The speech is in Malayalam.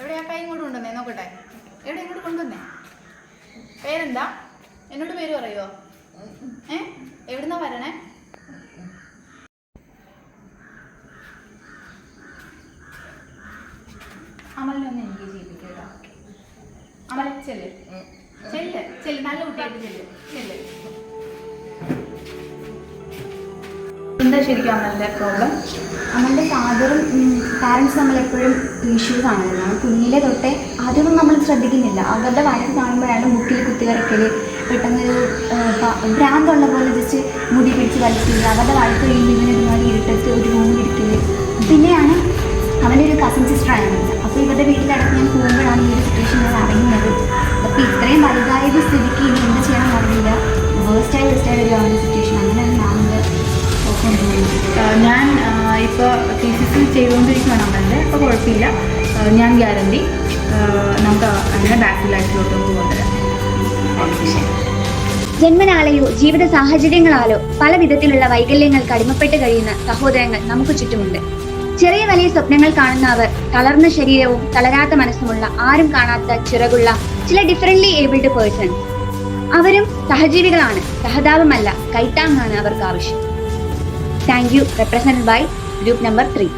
എവിടെ ആ കൈ ഇങ്ങോട്ട് കൊണ്ടുവന്നേ നോക്കട്ടെ. എവിടെ ഇങ്ങോട്ട് കൊണ്ടുവന്നേ? പേരെന്താ? എന്നോട് പേര് പറയുമോ? എവിടുന്നാ വരണേ? അമലിനൊന്ന് എനിക്ക് ചെയ്യിപ്പിക്കുക. അമൽ ചെല്ല് ചെല്ല് ചെല്ല്, നല്ല കുട്ടിയായിട്ട് ചെല്ല് ചെല്ല്. എന്താ ശരിക്കും അമലിൻ്റെ പ്രോബ്ലം? അമലിൻ്റെ ഫാദറും പാരൻസ് നമ്മളെപ്പോഴും ഇഷ്യൂസ് ആണല്ലോ. നമ്മൾ കുഞ്ഞിലെ തൊട്ടേ അതൊന്നും നമ്മൾ ശ്രദ്ധിക്കുന്നില്ല. അവരുടെ വഴക്ക് കാണുമ്പോഴാണ് മുക്കിൽ കുത്തിവരക്കൽ, പെട്ടെന്നൊരു ഭ്രാന്തുള്ള പോലെ ജസ്റ്റ് മുടി പിടിച്ച് വലിക്കുക, അവരുടെ വഴക്ക് കഴിയുമ്പോൾ ഇവനൊരുമാതിരി ഇരുട്ടത്ത് ഒരു റൂമിലിരിക്കൽ. പിന്നെയാണ് അവൻ്റെ ഒരു കസിൻ സിസ്റ്ററാണ്. അപ്പോൾ ഇവരുടെ വീട്ടിലടക്കം ഞാൻ പോകുമ്പോഴാണ് ഈ ഒരു സിറ്റുവേഷൻ ഞാൻ അറിയുന്നത്. അപ്പോൾ ഇത്രയും വലുതായത് സ്ഥിതിക്ക് ഇനി എന്ത് ചെയ്യണം അറിയില്ല. വേസ്റ്റായി ഒരു അവൻ്റെ സിറ്റുവേഷൻ. അങ്ങനെയാണ് ഞാനിത് ഞാൻ ഇപ്പോൾ TCC ചെയ്തുകൊണ്ടിരിക്കുകയാണ് അമ്മൻ്റെ. അപ്പോൾ കുഴപ്പമില്ല, ഞാൻ ഗ്യാരണ്ടി നമുക്ക് അങ്ങനെ ബാക്ക് ലൈഫിലോട്ട് കൊണ്ടുവരാം. ജന്മനാലെയോ ജീവിത സാഹചര്യങ്ങളാലോ പല വിധത്തിലുള്ള വൈകല്യങ്ങൾക്ക് അടിമപ്പെട്ട് കഴിയുന്ന സഹോദരങ്ങൾ നമുക്ക് ചുറ്റുമുണ്ട്. ചെറിയ വലിയ സ്വപ്നങ്ങൾ കാണുന്ന അവർ തളർന്ന ശരീരവും തളരാത്ത മനസ്സുമുള്ള, ആരും കാണാത്ത ചിറകുള്ള ചില ഡിഫറൻ്റ്ലി ഏബിൾഡ് പേഴ്സൺസ്. അവരും സഹജീവികളാണ്, സഹതാപമല്ല കൈത്താങ്ങാണ് അവർക്ക് ആവശ്യം. Thank you. Represented by group number 3.